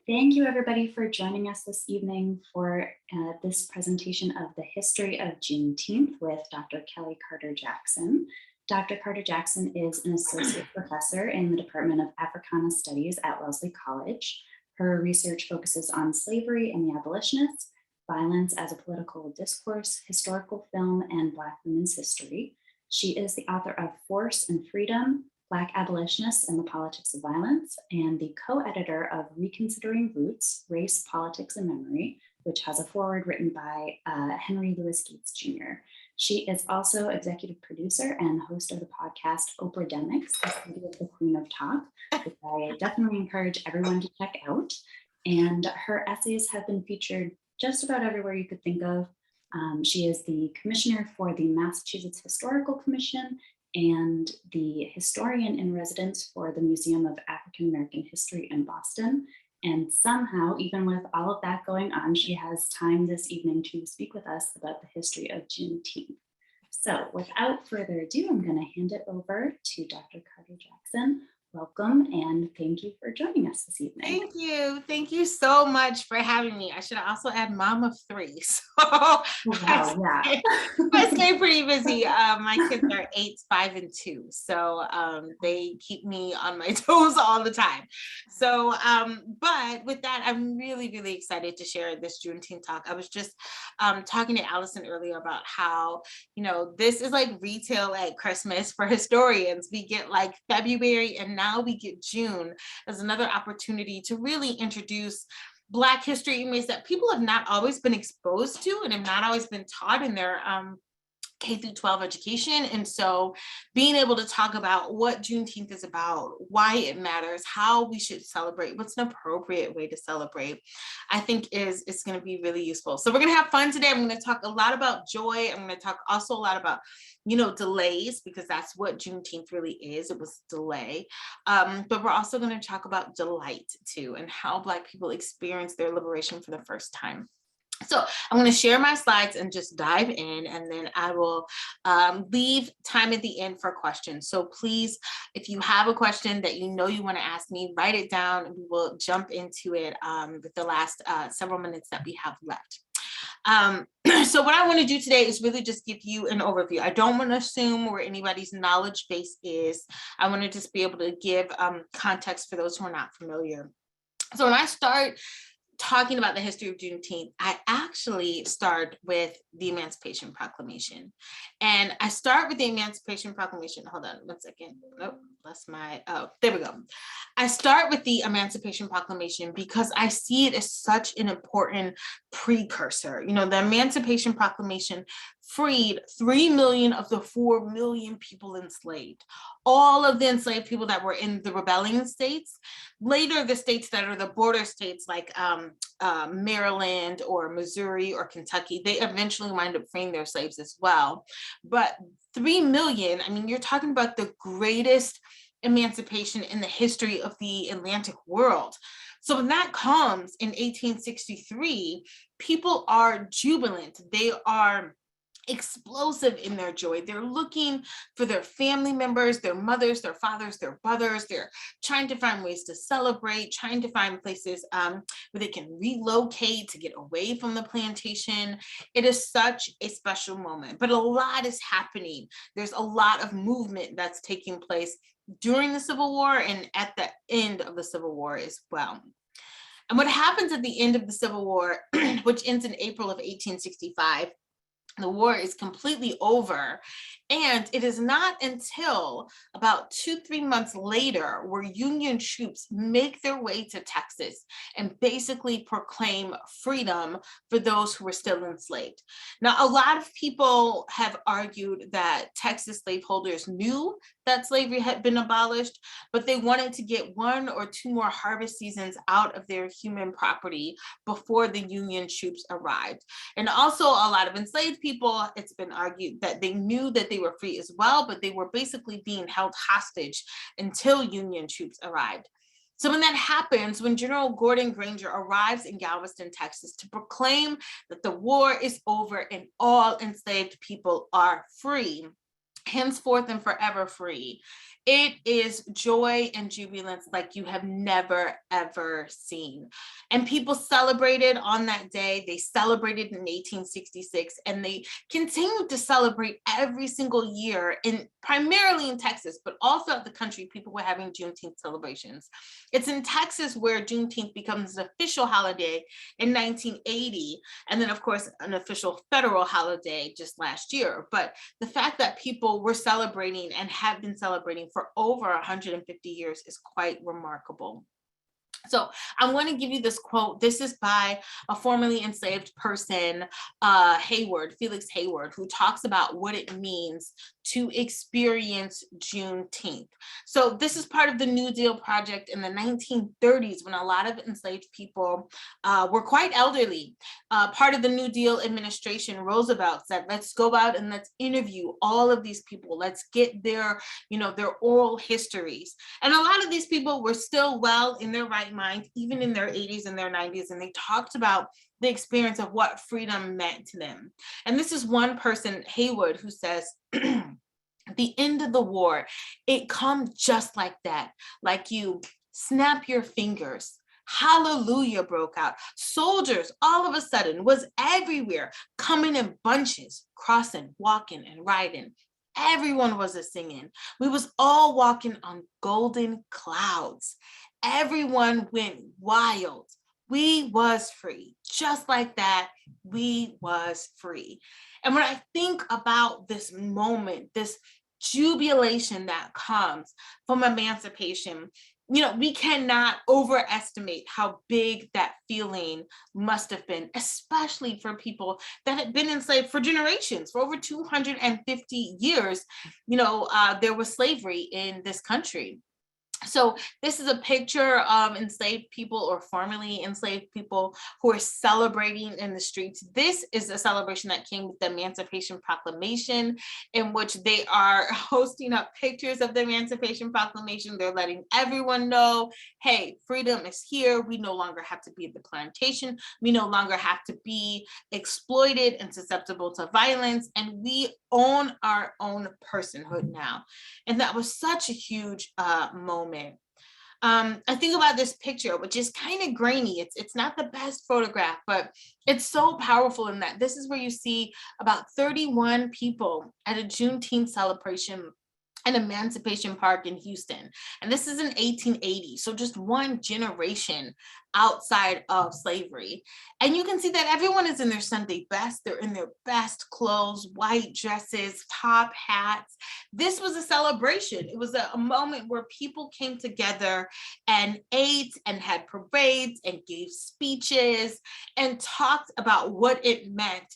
Thank you everybody for joining us this evening for this presentation of the history of Juneteenth with Dr. Kellie Carter Jackson. Dr. Carter Jackson is an associate professor in the Department of Africana Studies at Wellesley College. Her research focuses on slavery and the abolitionists, violence as a political discourse, historical film, and Black women's history. She is the author of Force and Freedom, Black Abolitionists and the Politics of Violence, and the co-editor of Reconsidering Roots, Race, Politics, and Memory, which has a foreword written by Henry Louis Gates Jr. She is also executive producer and host of the podcast Oprah-demics, the study of the Queen of Talk, which I definitely encourage everyone to check out. And her essays have been featured just about everywhere you could think of. She is the commissioner for the Massachusetts Historical Commission and the historian in residence for the Museum of African American History in Boston. And somehow, even with all of that going on, she has time this evening to speak with us about the history of Juneteenth. So without further ado, I'm going to hand it over to Dr. Carter Jackson. Welcome and thank you for joining us this evening. Thank you. Thank you so much for having me. I should also add mom of three. So wow, yeah. I stay pretty busy. My kids are 8, 5, and 2. So they keep me on my toes all the time. So, but with that, I'm really, really excited to share this Juneteenth talk. I was just talking to Allison earlier about how, this is like retail at Christmas for historians. We get like February and now we get June as another opportunity to really introduce Black history in ways that people have not always been exposed to and have not always been taught in their K through 12 education. And so being able to talk about what Juneteenth is about, why it matters, how we should celebrate, what's an appropriate way to celebrate, I think is going to be really useful. So we're going to have fun today. I'm going to talk a lot about joy. I'm going to talk also a lot about delays, because that's what Juneteenth really is. It was delay. But we're also going to talk about delight too, and how Black people experience their liberation for the first time. So I'm going to share my slides and just dive in, and then I will leave time at the end for questions. So please, if you have a question that you want to ask me, write it down and we will jump into it with the last several minutes that we have left. So what I want to do today is really just give you an overview. I don't want to assume where anybody's knowledge base is. I want to just be able to give context for those who are not familiar. So when I start talking about the history of Juneteenth, I actually start with the Emancipation Proclamation. And I start with the Emancipation Proclamation. Hold on 1 second. Nope, that's there we go. I start with the Emancipation Proclamation because I see it as such an important precursor. The Emancipation Proclamation freed 3 million of the 4 million people enslaved. All of the enslaved people that were in the rebellion states. Later, the states that are the border states like Maryland or Missouri or Kentucky, they eventually wind up freeing their slaves as well. But 3 million, you're talking about the greatest emancipation in the history of the Atlantic world. So when that comes in 1863, people are jubilant. They are explosive in their joy. They're looking for their family members, their mothers, their fathers, their brothers. They're trying to find ways to celebrate, trying to find places where they can relocate to get away from the plantation. It is such a special moment, but a lot is happening. There's a lot of movement that's taking place during the Civil War and at the end of the Civil War as well. And what happens at the end of the Civil War, which ends in April of 1865, the war is completely over. And it is not until about 2-3 months later where Union troops make their way to Texas and basically proclaim freedom for those who were still enslaved. Now, a lot of people have argued that Texas slaveholders knew that slavery had been abolished, but they wanted to get 1 or 2 more harvest seasons out of their human property before the Union troops arrived. And also a lot of enslaved people, it's been argued that they knew that they were free as well, but they were basically being held hostage until Union troops arrived. So when that happens, when General Gordon Granger arrives in Galveston, Texas, to proclaim that the war is over and all enslaved people are free, henceforth and forever free. It is joy and jubilance like you have never, ever seen. And people celebrated on that day. They celebrated in 1866, and they continued to celebrate every single year, primarily in Texas, but all throughout the country, people were having Juneteenth celebrations. It's in Texas where Juneteenth becomes an official holiday in 1980, and then, of course, an official federal holiday just last year. But the fact that people were celebrating and have been celebrating for over 150 years is quite remarkable. So I want to give you this quote. This is by a formerly enslaved person, Felix Hayward, who talks about what it means to experience Juneteenth. So this is part of the New Deal project in the 1930s, when a lot of enslaved people were quite elderly. Part of the New Deal administration, Roosevelt said, let's go out and let's interview all of these people. Let's get their oral histories. And a lot of these people were still well in their right mind, even in their 80s and their 90s, and they talked about the experience of what freedom meant to them. And this is one person, Hayward, who says, the end of the war, it come just like that, like you snap your fingers. Hallelujah broke out. Soldiers all of a sudden was everywhere, coming in bunches, crossing, walking, and riding. Everyone was a singing. We was all walking on golden clouds. Everyone went wild. We was free. Just like that, we was free. And when I think about this moment, this jubilation that comes from emancipation, we cannot overestimate how big that feeling must have been, especially for people that had been enslaved for generations. For over 250 years, there was slavery in this country. So this is a picture of enslaved people or formerly enslaved people who are celebrating in the streets. This is a celebration that came with the Emancipation Proclamation, in which they are hosting up pictures of the Emancipation Proclamation. They're letting everyone know, hey, freedom is here. We no longer have to be at the plantation. We no longer have to be exploited and susceptible to violence. And we own our own personhood now. And that was such a huge moment. I think about this picture, which is kind of grainy. It's not the best photograph, but it's so powerful in that this is where you see about 31 people at a Juneteenth celebration in Emancipation Park in Houston. And this is in 1880. So just one generation outside of slavery. And you can see that everyone is in their Sunday best. They're in their best clothes, white dresses, top hats. This was a celebration. It was a moment where people came together and ate and had parades and gave speeches and talked about what it meant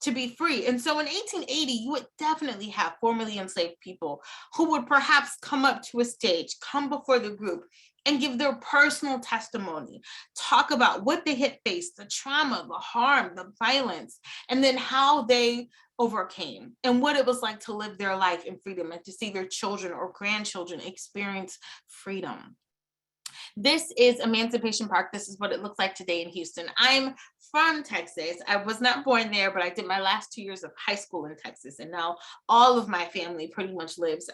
to be free. And so in 1880, you would definitely have formerly enslaved people who would perhaps come up to a stage, come before the group, and give their personal testimony, talk about what they had faced, the trauma, the harm, the violence, and then how they overcame and what it was like to live their life in freedom and to see their children or grandchildren experience freedom. This is Emancipation Park. This is what it looks like today in Houston. I'm from Texas. I was not born there, but I did my last 2 years of high school in Texas. And now all of my family pretty much lives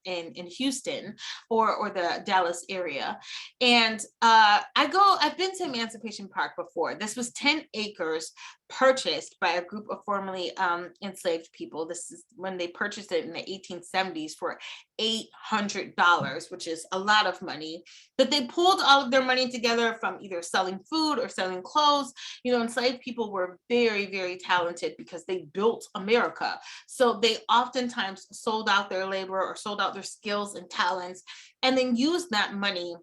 in Houston or the Dallas area. And I've been to Emancipation Park before. This was 10 acres purchased by a group of formerly enslaved people. This is when they purchased it in the 1870s for $800, which is a lot of money. But they pulled all of their money together from either selling food or selling clothes. Enslaved people were very, very talented because they built America. So they oftentimes sold out their labor or sold out their skills and talents, and then used that money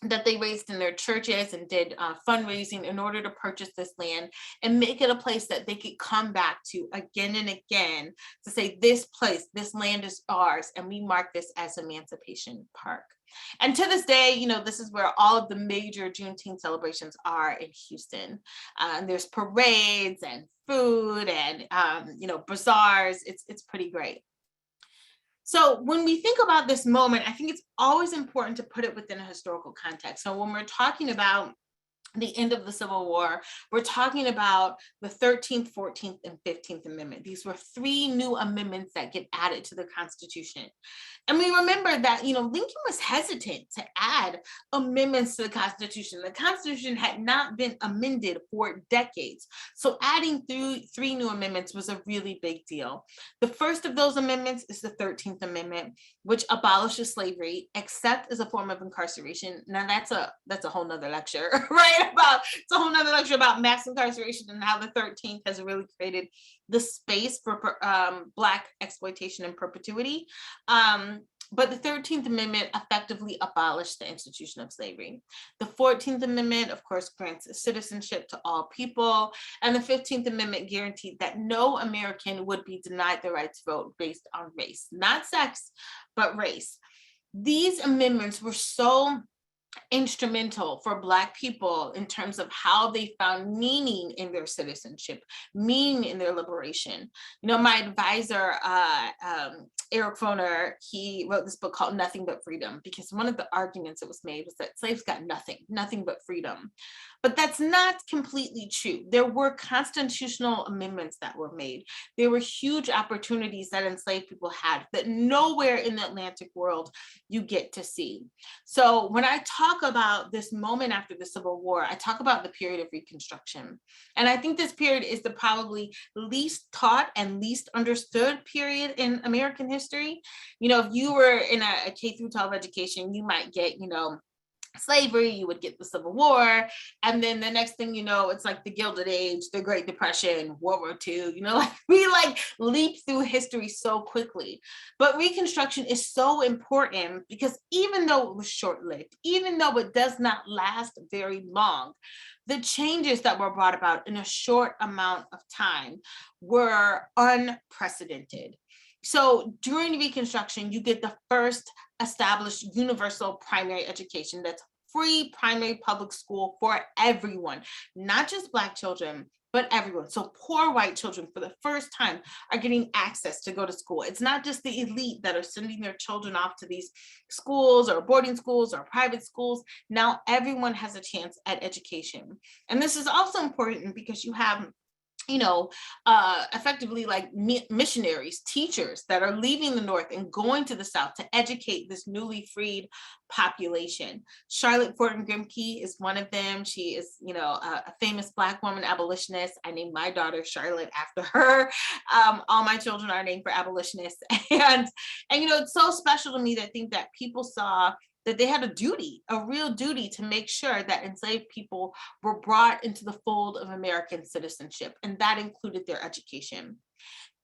that they raised in their churches and did fundraising in order to purchase this land and make it a place that they could come back to again and again to say, this place, this land is ours, and we mark this as Emancipation Park. And to this day, this is where all of the major Juneteenth celebrations are in Houston. And there's parades and food and, bazaars. It's pretty great. So when we think about this moment, I think it's always important to put it within a historical context. So when we're talking about the end of the Civil War, we're talking about the 13th, 14th, and 15th Amendment. These were 3 new amendments that get added to the Constitution. And we remember that, Lincoln was hesitant to add amendments to the Constitution. The Constitution had not been amended for decades. So adding 3 new amendments was a really big deal. The first of those amendments is the 13th Amendment, which abolishes slavery, except as a form of incarceration. Now that's a whole nother lecture, right? It's a whole nother lecture about mass incarceration and how the 13th has really created the space for Black exploitation in perpetuity. But the 13th Amendment effectively abolished the institution of slavery. The 14th Amendment, of course, grants citizenship to all people. And the 15th Amendment guaranteed that no American would be denied the right to vote based on race, not sex, but race. These amendments were so instrumental for Black people in terms of how they found meaning in their citizenship, meaning in their liberation. My advisor, Eric Foner, he wrote this book called Nothing But Freedom, because one of the arguments that was made was that slaves got nothing but freedom. But that's not completely true. There were constitutional amendments that were made. There were huge opportunities that enslaved people had that nowhere in the Atlantic world you get to see. So when I talk about this moment after the Civil War, I talk about the period of Reconstruction. And I think this period is the probably least taught and least understood period in American history. If you were in a K through 12 education, you might get, slavery, you would get the Civil War, and then the next thing you know, it's like the Gilded Age, the Great Depression, World War II, we leap through history so quickly. But Reconstruction is so important because even though it was short-lived, even though it does not last very long, the changes that were brought about in a short amount of time were unprecedented. So during Reconstruction, you get the first established universal primary education that's free primary public school for everyone, not just Black children, but everyone. So poor white children for the first time are getting access to go to school. It's not just the elite that are sending their children off to these schools or boarding schools or private schools. Now everyone has a chance at education. And this is also important because you have effectively missionaries, teachers that are leaving the North and going to the South to educate this newly freed population. Charlotte Fortin Grimke is one of them. She is, a famous Black woman abolitionist. I named my daughter Charlotte after her. All my children are named for abolitionists. And it's so special to me to think that people saw that they had a real duty to make sure that enslaved people were brought into the fold of American citizenship, and that included their education.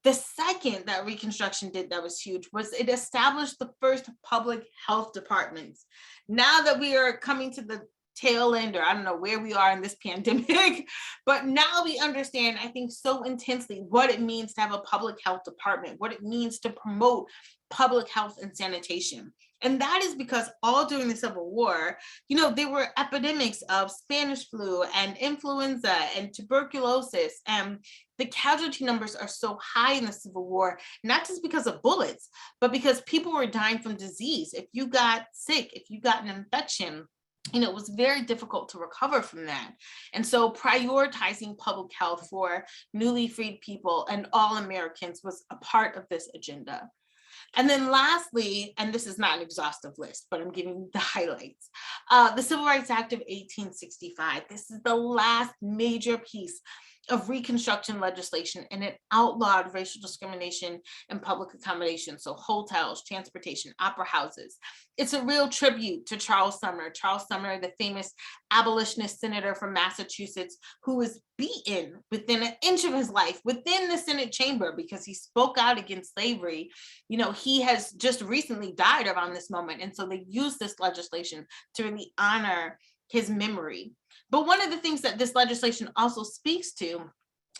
The second that Reconstruction did that was huge was it established the first public health departments. Now that we are coming to the tail end, or I don't know where we are in this pandemic, but now we understand, I think, so intensely what it means to have a public health department, what it means to promote public health and sanitation. And that is because all during the Civil War, there were epidemics of Spanish flu and influenza and tuberculosis. And the casualty numbers are so high in the Civil War, not just because of bullets, but because people were dying from disease. If you got sick, if you got an infection, it was very difficult to recover from that. And so prioritizing public health for newly freed people and all Americans was a part of this agenda. And then lastly, and this is not an exhaustive list, but I'm giving the highlights, the Civil Rights Act of 1865. This is the last major piece of Reconstruction legislation, and it outlawed racial discrimination and public accommodation. So hotels, transportation, opera houses. It's a real tribute to Charles Sumner. Charles Sumner, the famous abolitionist senator from Massachusetts, who was beaten within an inch of his life within the Senate chamber because he spoke out against slavery. He has just recently died around this moment. And so they used this legislation to really honor his memory. But one of the things that this legislation also speaks to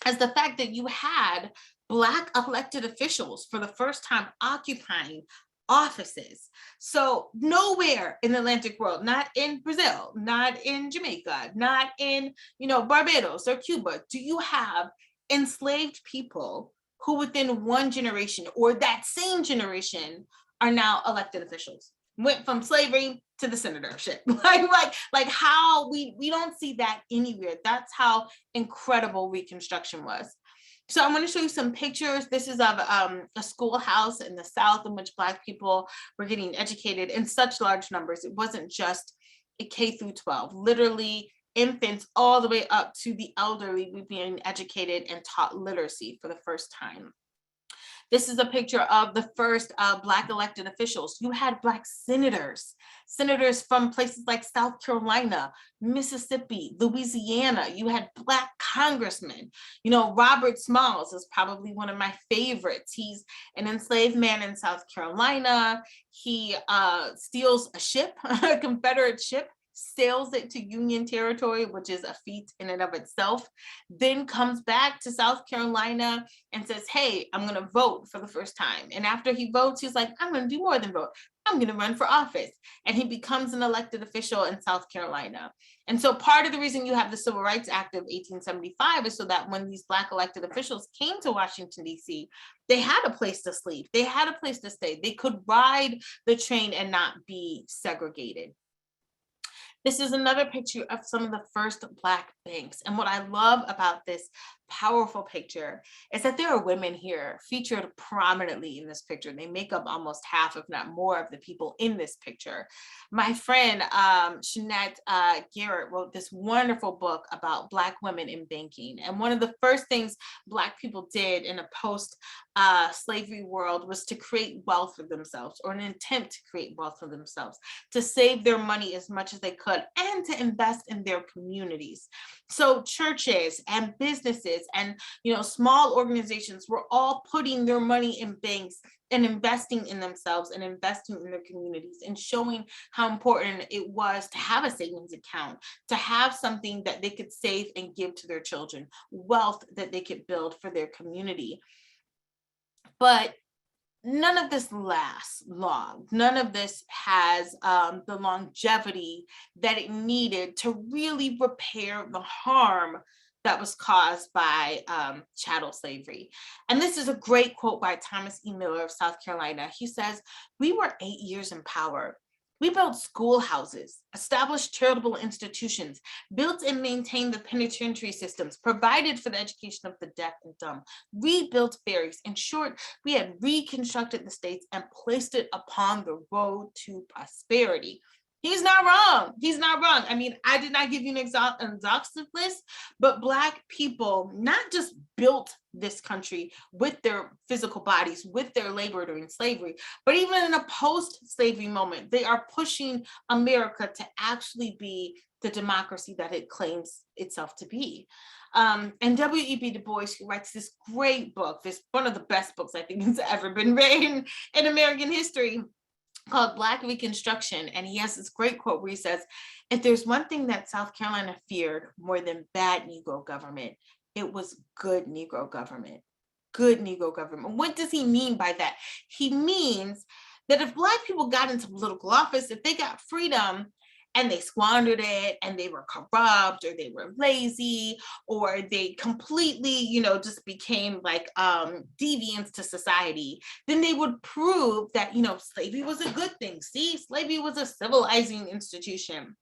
is the fact that you had Black elected officials for the first time occupying offices. So nowhere in the Atlantic world, not in Brazil, not in Jamaica, not in, Barbados or Cuba, do you have enslaved people who within one generation or that same generation are now elected officials. went from slavery to the senatorship. like how we don't see that anywhere. That's how incredible Reconstruction was. So I'm going to show you some pictures. This is of a schoolhouse in the South in which Black people were getting educated in such large numbers. It wasn't just a K through 12, literally infants all the way up to the elderly were being educated and taught literacy for the first time. This is a picture of the first Black elected officials. You had Black senators from places like South Carolina, Mississippi, Louisiana. You had Black congressmen. You know, Robert Smalls is probably one of my favorites. He's an enslaved man in South Carolina. He steals a ship, a Confederate ship, sails it to Union territory, which is a feat in and of itself, then comes back to South Carolina and says, hey, I'm going to vote for the first time. And after he votes, he's like, I'm going to do more than vote. I'm going to run for office. And he becomes an elected official in South Carolina. And so part of the reason you have the Civil Rights Act of 1875 is so that when these Black elected officials came to Washington, D.C., they had a place to sleep. They had a place to stay. They could ride the train and not be segregated. This is another picture of some of the first Black banks. And what I love about this powerful picture is that there are women here featured prominently in this picture. They make up almost half, if not more, of the people in this picture. My friend, Shanette Garrett, wrote this wonderful book about Black women in banking. And one of the first things Black people did in a post-slavery world was to create wealth for themselves, or an attempt to create wealth for themselves, to save their money as much as they could, and to invest in their communities. So churches and businesses and small organizations were all putting their money in banks and investing in themselves and investing in their communities, and showing how important it was to have a savings account, to have something that they could save and give to their children, wealth that they could build for their community. But none of this lasts long. None of this has the longevity that it needed to really repair the harm that was caused by chattel slavery. And this is a great quote by Thomas E. Miller of South Carolina. He says, "We were 8 years in power. We built schoolhouses, established charitable institutions, built and maintained the penitentiary systems, provided for the education of the deaf and dumb, rebuilt ferries. In short, we had reconstructed the states and placed it upon the road to prosperity." He's not wrong. He's not wrong. I mean, I did not give you an exhaustive list, but Black people not just built this country with their physical bodies, with their labor during slavery, but even in a post-slavery moment, they are pushing America to actually be the democracy that it claims itself to be. And W.E.B. Du Bois, who writes this great book, this one of the best books I think has ever been written in American history, called Black Reconstruction. And he has this great quote where he says, "If there's one thing that South Carolina feared more than bad Negro government, it was good Negro government." Good Negro government. What does he mean by that? He means that if Black people got into political office, if they got freedom and they squandered it, and they were corrupt, or they were lazy, or they completely, just became like deviants to society, then they would prove that, slavery was a good thing. See, slavery was a civilizing institution.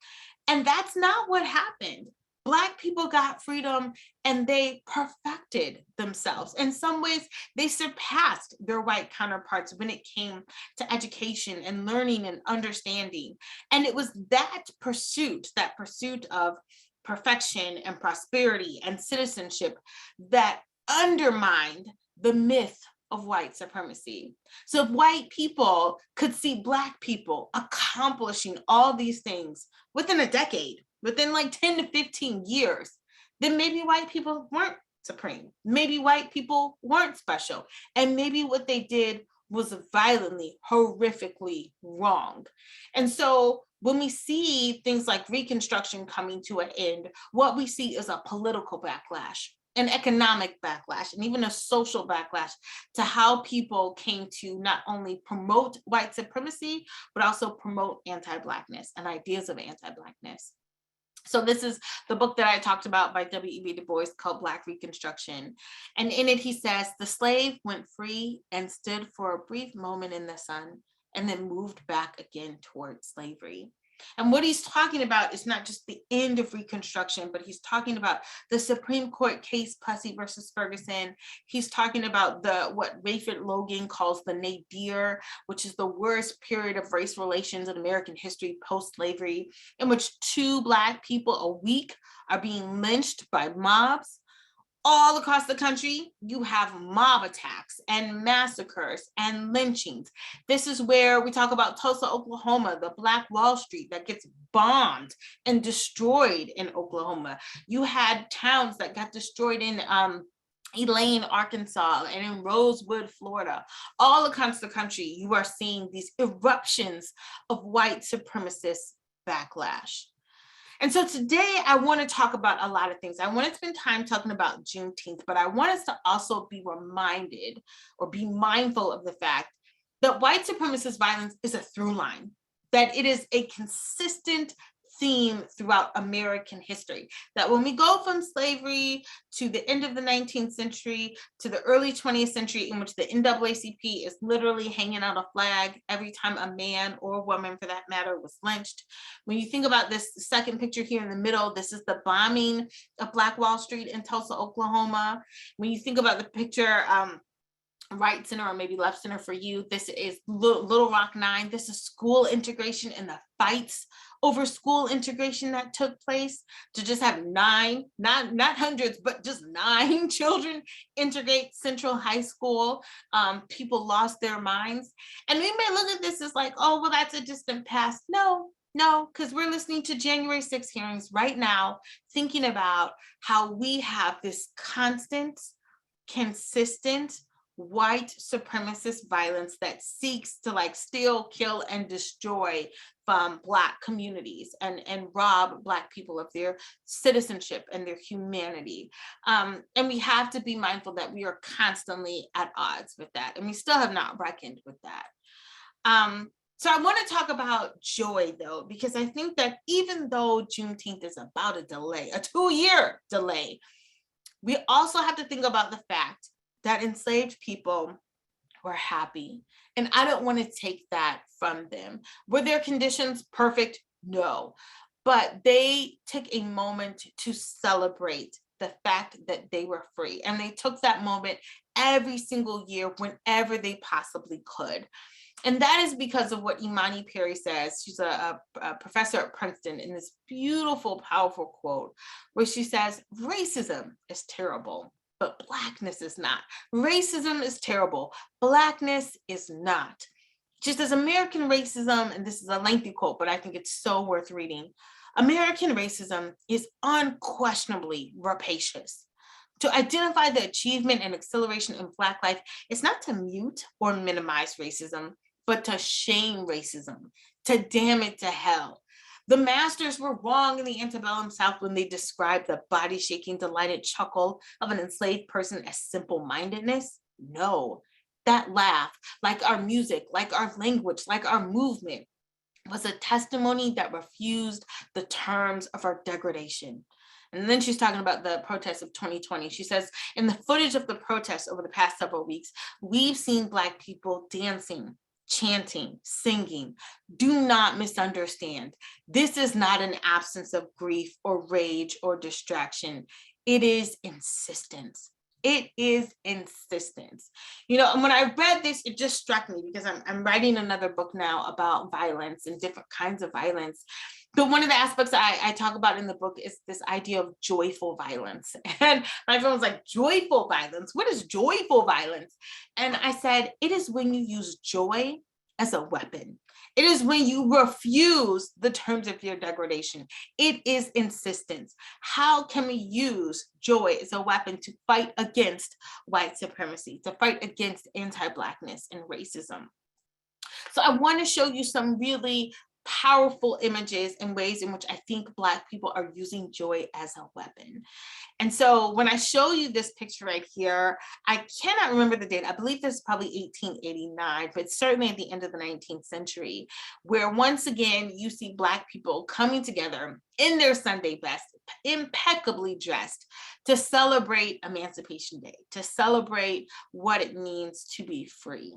And that's not what happened. Black people got freedom and they perfected themselves. In some ways, they surpassed their white counterparts when it came to education and learning and understanding. And it was that pursuit of perfection and prosperity and citizenship that undermined the myth of white supremacy. So if white people could see Black people accomplishing all these things within a decade, within like 10 to 15 years, then maybe white people weren't supreme. Maybe white people weren't special. And maybe what they did was violently, horrifically wrong. And so when we see things like Reconstruction coming to an end, what we see is a political backlash, an economic backlash, and even a social backlash to how people came to not only promote white supremacy, but also promote anti-Blackness and ideas of anti-Blackness. So this is the book that I talked about by W.E.B. Du Bois called Black Reconstruction. And in it, he says, "The slave went free and stood for a brief moment in the sun, and then moved back again towards slavery. And what he's talking about is not just the end of Reconstruction, but he's talking about the Supreme Court case Plessy versus Ferguson. He's talking about what Rayford Logan calls the nadir, which is the worst period of race relations in American history post-slavery, in which 2 Black people a week are being lynched by mobs. All across the country, you have mob attacks and massacres and lynchings. This is where we talk about Tulsa, Oklahoma, the Black Wall Street that gets bombed and destroyed in Oklahoma. You had towns that got destroyed in Elaine, Arkansas, and in Rosewood, Florida. All across the country, you are seeing these eruptions of white supremacist backlash. And so today I want to talk about a lot of things. I want to spend time talking about Juneteenth, but I want us to also be reminded or be mindful of the fact that white supremacist violence is a through line, that it is a consistent theme throughout American history, that when we go from slavery to the end of the 19th century to the early 20th century, in which the NAACP is literally hanging out a flag every time a man or a woman, for that matter, was lynched. When you think about this second picture here in the middle, this is the bombing of Black Wall Street in Tulsa, Oklahoma. When you think about the picture, right center or maybe left center for you, this is Little Rock 9. This is school integration and the fights over school integration that took place to just have 9, not hundreds, but just 9 children integrate Central High School. People lost their minds. And we may look at this as like, oh, well, that's a distant past. No, because we're listening to January 6th hearings right now, thinking about how we have this constant, consistent, white supremacist violence that seeks to like steal, kill, and destroy from Black communities and rob Black people of their citizenship and their humanity. And we have to be mindful that we are constantly at odds with that. And we still have not reckoned with that. So I want to talk about joy, though, because I think that even though Juneteenth is about a delay, a 2-year delay, we also have to think about the fact that enslaved people were happy. And I don't want to take that from them. Were their conditions perfect? No. But they took a moment to celebrate the fact that they were free. And they took that moment every single year whenever they possibly could. And that is because of what Imani Perry says. She's a professor at Princeton, in this beautiful, powerful quote, where she says, racism is terrible, but Blackness is not. Racism is terrible. Blackness is not. Just as American racism, and this is a lengthy quote, but I think it's so worth reading. American racism is unquestionably rapacious. To identify the achievement and acceleration in Black life is not to mute or minimize racism, but to shame racism, to damn it to hell. The masters were wrong in the antebellum South when they described the body-shaking, delighted chuckle of an enslaved person as simple-mindedness. No, that laugh, like our music, like our language, like our movement, was a testimony that refused the terms of our degradation. And then she's talking about the protests of 2020. She says, in the footage of the protests over the past several weeks, we've seen Black people dancing, chanting, singing. Do not misunderstand. This is not an absence of grief or rage or distraction. It is insistence. It is insistence. You know, and when I read this, it just struck me because I'm writing another book now about violence and different kinds of violence. But one of the aspects I talk about in the book is this idea of joyful violence. And my friend was like, joyful violence? What is joyful violence? And I said, it is when you use joy as a weapon. It is when you refuse the terms of your degradation. It is insistence. How can we use joy as a weapon to fight against white supremacy, to fight against anti-Blackness and racism? So I want to show you some really powerful images and ways in which I think Black people are using joy as a weapon. And so when I show you this picture right here, I cannot remember the date. I believe this is probably 1889, but certainly at the end of the 19th century, where once again, you see Black people coming together in their Sunday best, impeccably dressed, to celebrate Emancipation Day, to celebrate what it means to be free.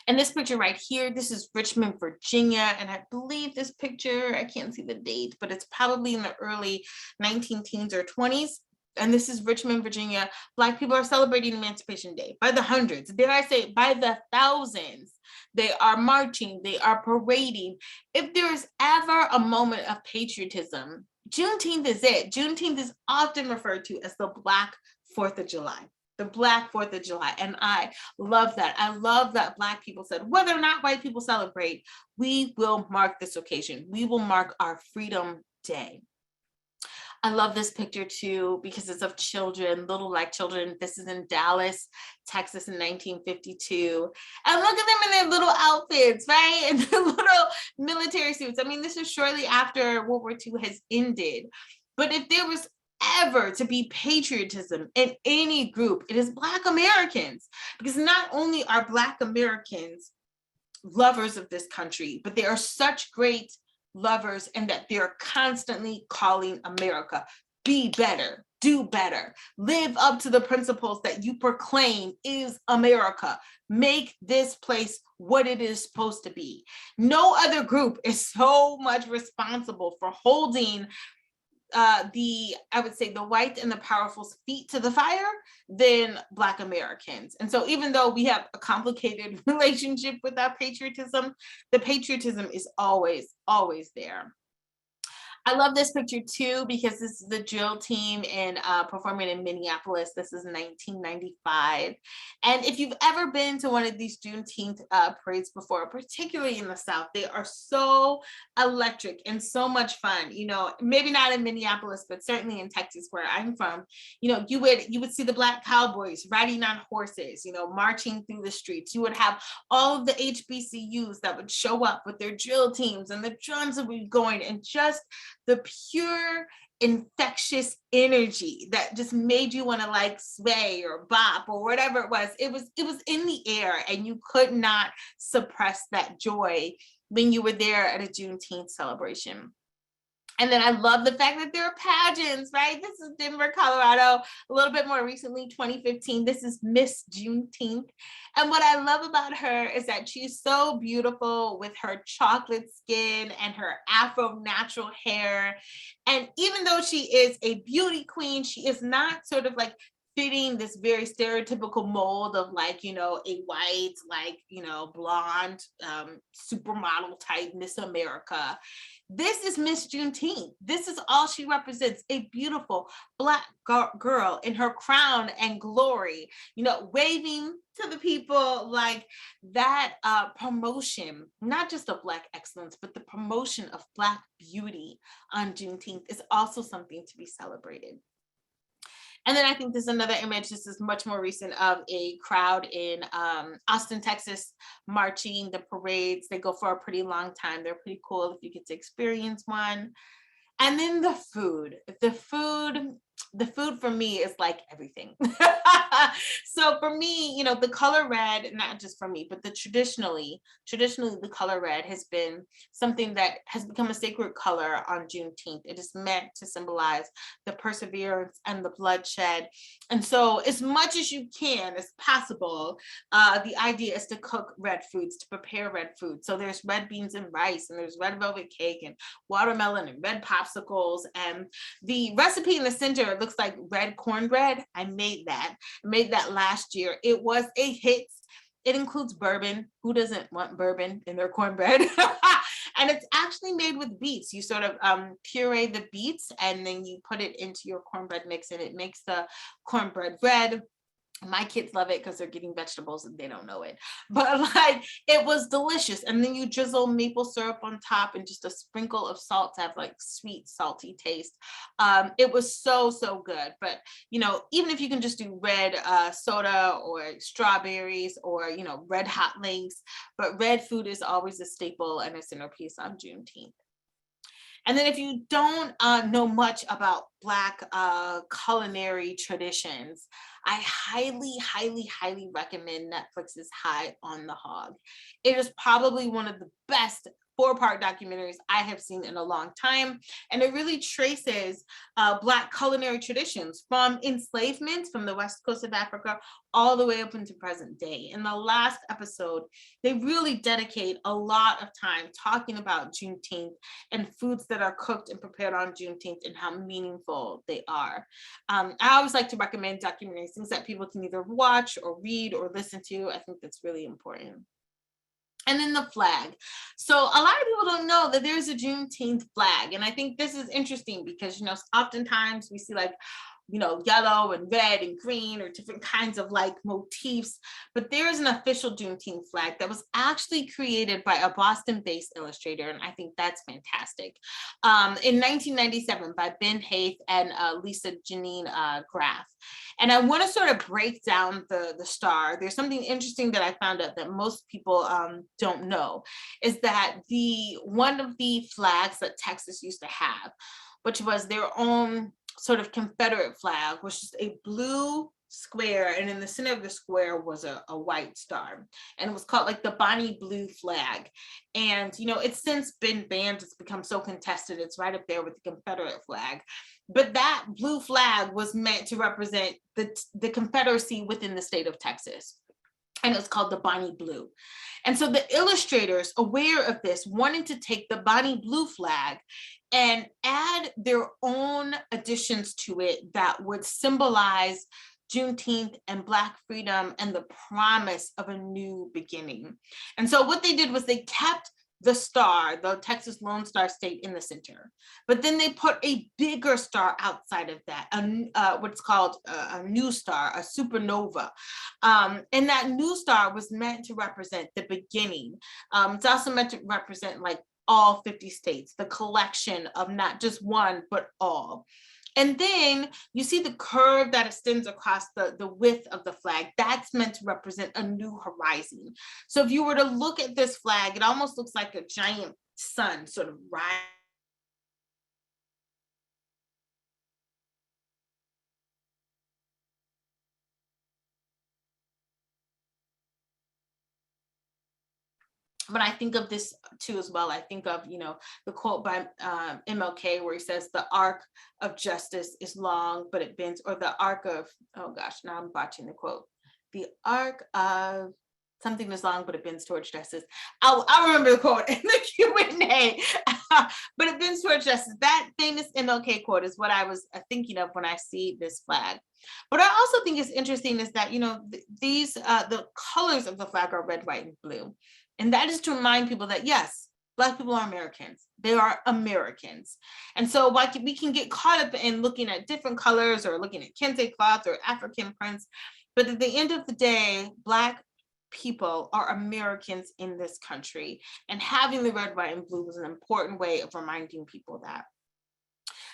And this picture right here, this is Richmond, Virginia. And I believe this picture, I can't see the date, but it's probably in the early 19 teens or 20s. And this is Richmond, Virginia. Black people are celebrating Emancipation Day by the hundreds, dare I say, by the thousands. They are marching, they are parading. If there's ever a moment of patriotism, Juneteenth is it. Juneteenth is often referred to as the Black 4th of July. The Black 4th of July. And I love that. I love that Black people said, whether or not white people celebrate, we will mark this occasion. We will mark our Freedom Day. I love this picture too, because it's of children, little Black children. This is in Dallas, Texas in 1952. And look at them in their little outfits, right? And their little military suits. I mean, this is shortly after World War II has ended. But if there was ever to be patriotism in any group, it is Black Americans. Because not only are Black Americans lovers of this country, but they are such great lovers, and that they're constantly calling America, be better, do better, live up to the principles that you proclaim is America, make this place what it is supposed to be. No other group is so much responsible for holding I would say the white and the powerful's feet to the fire than Black Americans. And so even though we have a complicated relationship with our patriotism, the patriotism is always, always there. I love this picture too, because this is the drill team performing in Minneapolis. This is 1995. And if you've ever been to one of these Juneteenth parades before, particularly in the South, they are so electric and so much fun. You know, maybe not in Minneapolis, but certainly in Texas, where I'm from. You know, you would see the Black cowboys riding on horses, you know, marching through the streets. You would have all of the HBCUs that would show up with their drill teams, and the drums would be going, and just the pure infectious energy that just made you want to like sway or bop or whatever it was. It was in the air, and you could not suppress that joy when you were there at a Juneteenth celebration. And then I love the fact that there are pageants, right? This is Denver, Colorado. A little bit more recently, 2015, this is Miss Juneteenth. And what I love about her is that she's so beautiful with her chocolate skin and her Afro natural hair. And even though she is a beauty queen, she is not sort of like fitting this very stereotypical mold of like, you know, a white, like, you know, blonde, supermodel type Miss America. This is Miss Juneteenth. This is all she represents, a beautiful Black girl in her crown and glory, you know, waving to the people. Like that promotion, not just of Black excellence, but the promotion of Black beauty on Juneteenth is also something to be celebrated. And then I think there's another image, this is much more recent, of a crowd in Austin, Texas, marching the parades. They go for a pretty long time. They're pretty cool if you get to experience one. And then the food for me is like everything. So for me, you know, the color red, not just for me, but traditionally the color red has been something that has become a sacred color on Juneteenth. It is meant to symbolize the perseverance and the bloodshed. And so as much as you can, as possible, the idea is to cook red foods, to prepare red food. So there's red beans and rice, and there's red velvet cake and watermelon and red popsicles. And the recipe in the center looks like red cornbread. I made that last year. It was a hit. It includes bourbon. Who doesn't want bourbon in their cornbread? And it's actually made with beets. You sort of puree the beets, and then you put it into your cornbread mix, and it makes the cornbread red. My kids love it because they're getting vegetables and they don't know it, but like it was delicious. And then you drizzle maple syrup on top and just a sprinkle of salt to have like sweet, salty taste. It was so good. But you know, even if you can just do red soda or strawberries or, you know, red hot links, but red food is always a staple and a centerpiece on Juneteenth. And then if you don't know much about Black culinary traditions, I highly recommend Netflix's High on the Hog. It is probably one of the best 4-part documentaries I have seen in a long time. And it really traces Black culinary traditions from enslavement from the west coast of Africa all the way up into present day. In the last episode, they really dedicate a lot of time talking about Juneteenth and foods that are cooked and prepared on Juneteenth and how meaningful they are. I always like to recommend documentaries, things that people can either watch or read or listen to. I think that's really important. And then the flag. So a lot of people don't know that there's a Juneteenth flag. And I think this is interesting because, you know, oftentimes we see like, you know, yellow and red and green or different kinds of like motifs, but there is an official Juneteenth flag that was actually created by a Boston-based illustrator, and I think that's fantastic. In 1997 by Ben Haith and Lisa Janine Graff. And I want to sort of break down the star. There's something interesting that I found out that most people don't know, is that one of the flags that Texas used to have, which was their own sort of Confederate flag, which is a blue square, and in the center of the square was a white star, and it was called like the Bonnie Blue flag. And you know, it's since been banned, it's become so contested, it's right up there with the Confederate flag. But that blue flag was meant to represent the Confederacy within the state of Texas, and it was called the Bonnie Blue. And so the illustrators, aware of this, wanted to take the Bonnie Blue flag and add their own additions to it that would symbolize Juneteenth and Black freedom and the promise of a new beginning. And so what they did was they kept the star, the Texas Lone Star State, in the center, but then they put a bigger star outside of that, what's called a new star, a supernova. And that new star was meant to represent the beginning. It's also meant to represent like all 50 states, the collection of not just one, but all. And then you see the curve that extends across the width of the flag. That's meant to represent a new horizon. So if you were to look at this flag, it almost looks like a giant sun sort of rising. But I think of this too as well. I think of, you know, the quote by MLK where he says, the arc of justice is long, but it bends, or the arc of, oh gosh, now I'm botching the quote. The arc of something is long, but it bends towards justice. I'll remember the quote in the Q&A, but it bends towards justice. That famous MLK quote is what I was thinking of when I see this flag. But I also think it's interesting is that, you know, the colors of the flag are red, white, and blue. And that is to remind people that, yes, Black people are Americans. They are Americans. And so while we can get caught up in looking at different colors or looking at kente cloth or African prints, but at the end of the day, Black people are Americans in this country. And having the red, white, and blue was an important way of reminding people that.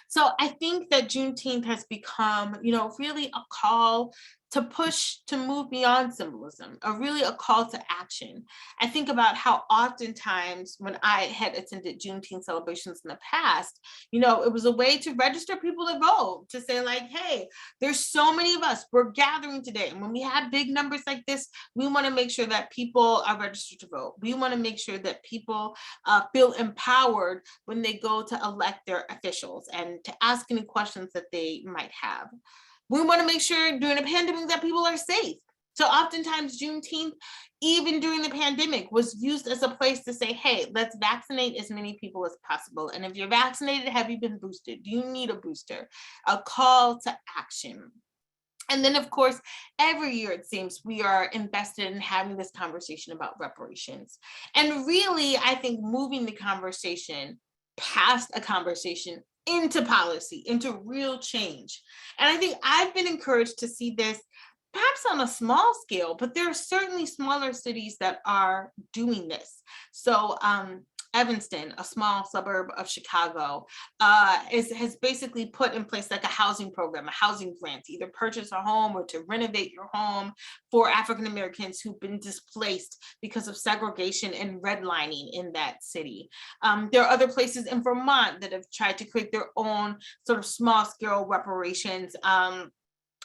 So I think that Juneteenth has become, you know, really a call to push, to move beyond symbolism, really a call to action. I think about how oftentimes when I had attended Juneteenth celebrations in the past, you know, it was a way to register people to vote, to say like, hey, there's so many of us, we're gathering today. And when we have big numbers like this, we want to make sure that people are registered to vote. We want to make sure that people feel empowered when they go to elect their officials and to ask any questions that they might have. We want to make sure during a pandemic that people are safe. So oftentimes Juneteenth, even during the pandemic, was used as a place to say, hey, let's vaccinate as many people as possible. And if you're vaccinated, have you been boosted? Do you need a booster? A call to action. And then, of course, every year, it seems, we are invested in having this conversation about reparations. And really, I think moving the conversation past a conversation into policy, into real change. And I think I've been encouraged to see this perhaps on a small scale, but there are certainly smaller cities that are doing this. So Evanston, a small suburb of Chicago, has basically put in place like a housing program, a housing grant to either purchase a home or to renovate your home for African Americans who've been displaced because of segregation and redlining in that city. There are other places in Vermont that have tried to create their own sort of small scale reparations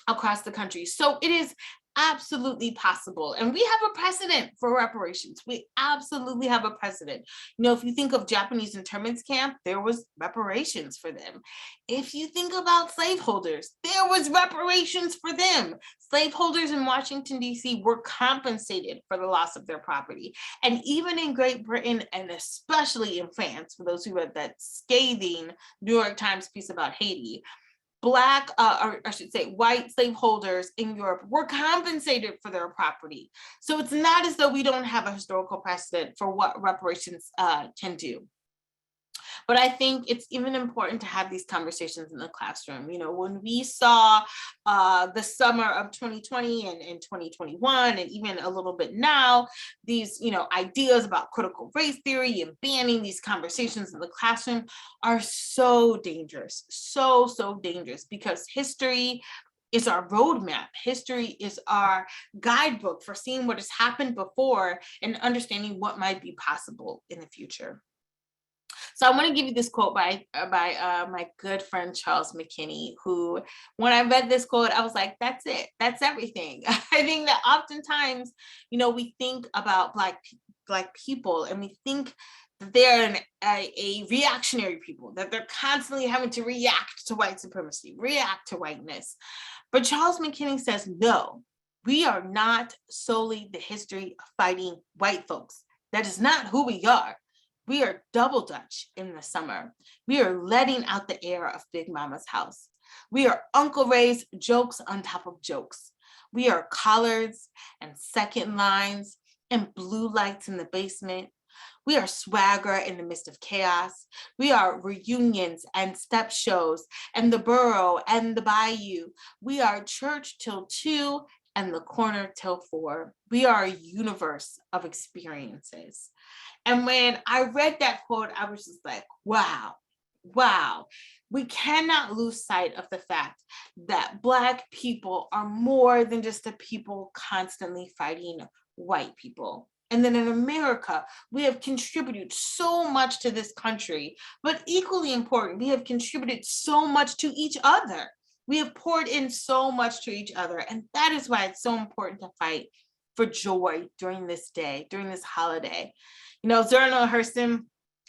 across the country. So it is absolutely possible. And we have a precedent for reparations. We absolutely have a precedent. You know, if you think of Japanese internment camp, there was reparations for them. If you think about slaveholders, there was reparations for them. Slaveholders in Washington, D.C. were compensated for the loss of their property. And even in Great Britain, and especially in France, for those who read that scathing New York Times piece about Haiti, Black, or I should say white slaveholders in Europe were compensated for their property. So it's not as though we don't have a historical precedent for what reparations can do. But I think it's even important to have these conversations in the classroom. You know, when we saw the summer of 2020 and 2021, and even a little bit now, these, you know, ideas about critical race theory and banning these conversations in the classroom are so dangerous, so dangerous, because history is our roadmap. History is our guidebook for seeing what has happened before and understanding what might be possible in the future. So I want to give you this quote by my good friend Charles McKinney, who, when I read this quote, I was like, that's it, that's everything. I think that oftentimes, you know, we think about Black people, and we think that they're a reactionary people, that they're constantly having to react to white supremacy, react to whiteness. But Charles McKinney says, no, we are not solely the history of fighting white folks. That is not who we are. We are double Dutch in the summer. We are letting out the air of Big Mama's house. We are Uncle Ray's jokes on top of jokes. We are collards and second lines and blue lights in the basement. We are swagger in the midst of chaos. We are reunions and step shows and the borough and the bayou. We are church till 2 and the corner till 4. We are a universe of experiences. And when I read that quote, I was just like, wow. We cannot lose sight of the fact that Black people are more than just a people constantly fighting white people. And then in America, we have contributed so much to this country, but equally important, we have contributed so much to each other. We have poured in so much to each other. And that is why it's so important to fight for joy during this day, during this holiday. You know, Zora Neale Hurston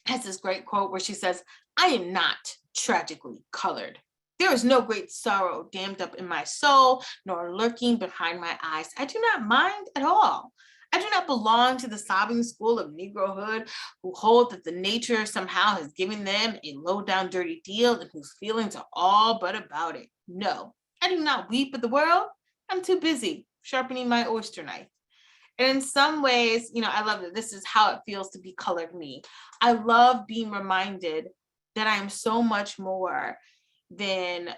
has this great quote where she says, I am not tragically colored. There is no great sorrow dammed up in my soul, nor lurking behind my eyes. I do not mind at all. I do not belong to the sobbing school of Negrohood who hold that the nature somehow has given them a low down dirty deal and whose feelings are all but about it. No, I do not weep at the world. I'm too busy sharpening my oyster knife. And in some ways, you know, I love that this is how it feels to be colored me. I love being reminded that I am so much more than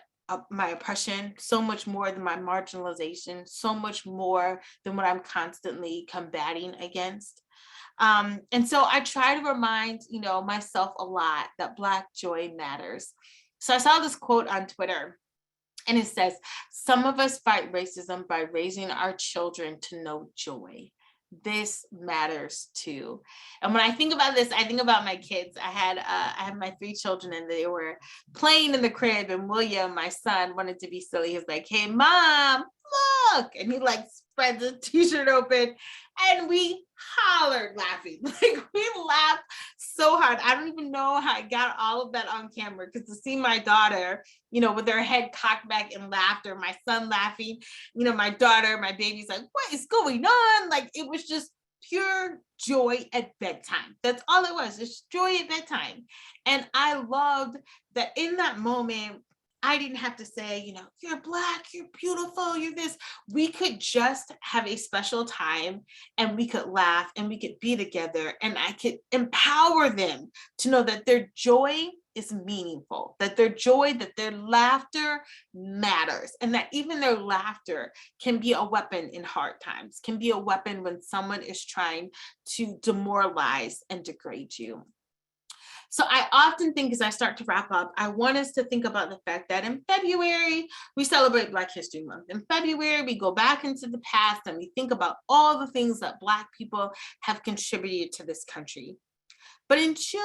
my oppression, so much more than my marginalization, so much more than what I'm constantly combating against. And so I try to remind, you know, myself a lot that Black joy matters. So I saw this quote on Twitter, and it says, some of us fight racism by raising our children to know joy. This matters too. And when I think about this, I think about my kids. I had my 3 children, and they were playing in the crib, and William, my son, wanted to be silly. He's like, hey, Mom, look. And he like spreads the t-shirt open, and we hollered laughing. Like, we laughed so hard. I don't even know how I got all of that on camera, because to see my daughter, you know, with her head cocked back in laughter, my son laughing, you know, my daughter, my baby's like, what is going on? Like, it was just pure joy at bedtime. That's all it was. It's joy at bedtime. And I loved that in that moment, I didn't have to say, you know, you're Black, you're beautiful, you're this. We could just have a special time, and we could laugh, and we could be together, and I could empower them to know that their joy is meaningful, that their joy, that their laughter matters, and that even their laughter can be a weapon in hard times, can be a weapon when someone is trying to demoralize and degrade you. So I often think, as I start to wrap up, I want us to think about the fact that in February, we celebrate Black History Month. In February, we go back into the past and we think about all the things that Black people have contributed to this country. But in June,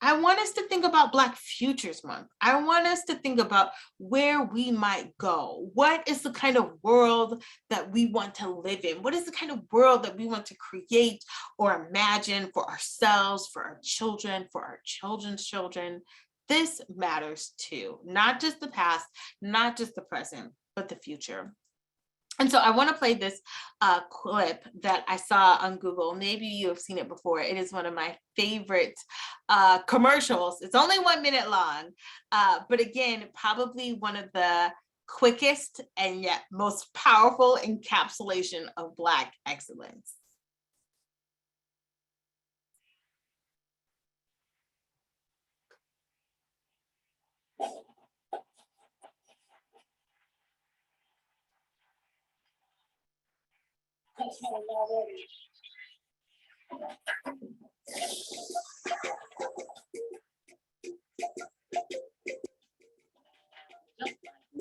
I want us to think about Black Futures Month. I want us to think about where we might go. What is the kind of world that we want to live in? What is the kind of world that we want to create or imagine for ourselves, for our children, for our children's children? This matters too, not just the past, not just the present, but the future. And so I want to play this clip that I saw on Google. Maybe you have seen it before. It is one of my favorite commercials. It's only 1 minute long, but again, probably one of the quickest and yet most powerful encapsulation of Black excellence.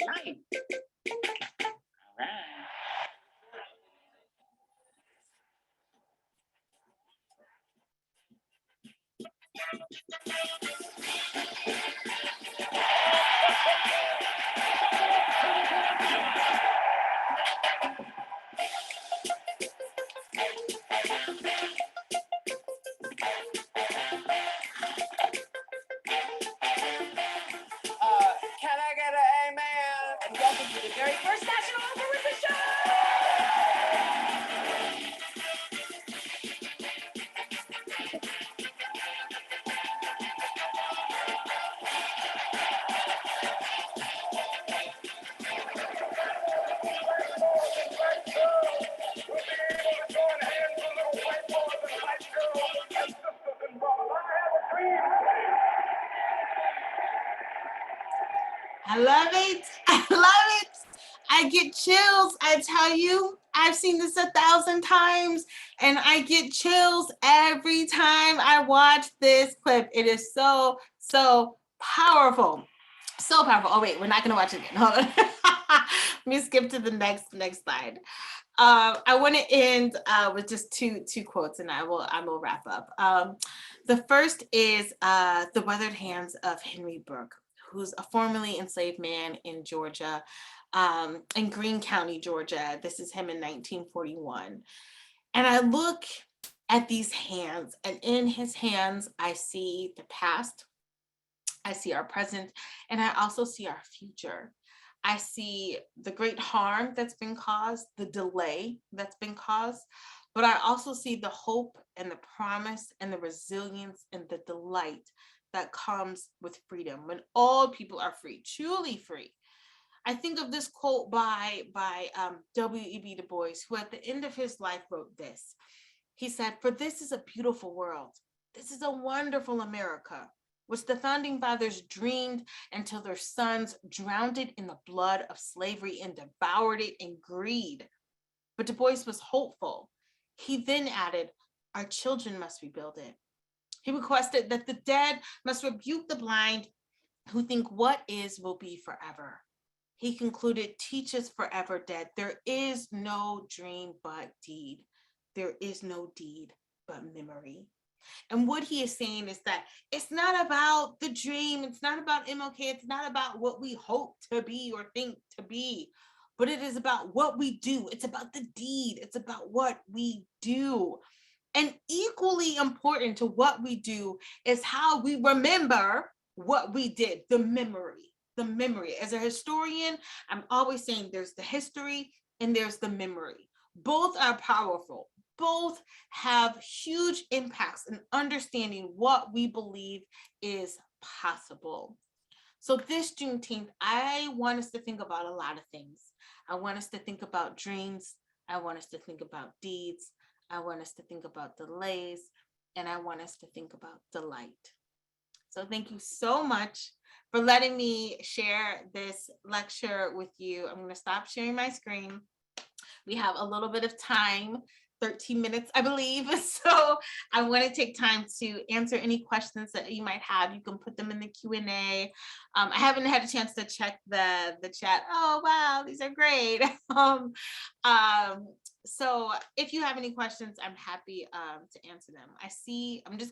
Right. All right. Can I get an amen? And welcome to the very first National Opera with the show. I love it. I love it. I get chills. I tell you, I've seen this 1,000 times and I get chills every time I watch this clip. It is so, so powerful. So powerful. Oh, wait, we're not going to watch it again. Hold on. Let me skip to the next slide. I want to end with just two quotes, and I will wrap up. The first is The Weathered Hands of Henry Brooke, who's a formerly enslaved man in Georgia, in Greene County, Georgia. This is him in 1941. And I look at these hands, and in his hands, I see the past, I see our present, and I also see our future. I see the great harm that's been caused, the delay that's been caused, but I also see the hope and the promise and the resilience and the delight that comes with freedom when all people are free, truly free. I think of this quote by W.E.B. Du Bois, who at the end of his life wrote this. He said, "For this is a beautiful world. This is a wonderful America, which the founding fathers dreamed until their sons drowned it in the blood of slavery and devoured it in greed." But Du Bois was hopeful. He then added, "Our children must rebuild it." He requested that the dead must rebuke the blind who think what is will be forever. He concluded, "Teach us forever dead. There is no dream but deed. There is no deed but memory." And what he is saying is that it's not about the dream. It's not about MLK. It's not about what we hope to be or think to be, but it is about what we do. It's about the deed. It's about what we do. And equally important to what we do is how we remember what we did, the memory. The memory. As a historian, I'm always saying there's the history and there's the memory. Both are powerful. Both have huge impacts in understanding what we believe is possible. So this Juneteenth, I want us to think about a lot of things. I want us to think about dreams. I want us to think about deeds. I want us to think about delays. And I want us to think about delight. So thank you so much for letting me share this lecture with you. I'm going to stop sharing my screen. We have a little bit of time, 13 minutes, I believe. So I want to take time to answer any questions that you might have. You can put them in the Q&A. I haven't had a chance to check the chat. Oh, wow, these are great. So if you have any questions, I'm happy to answer them. I'm just going to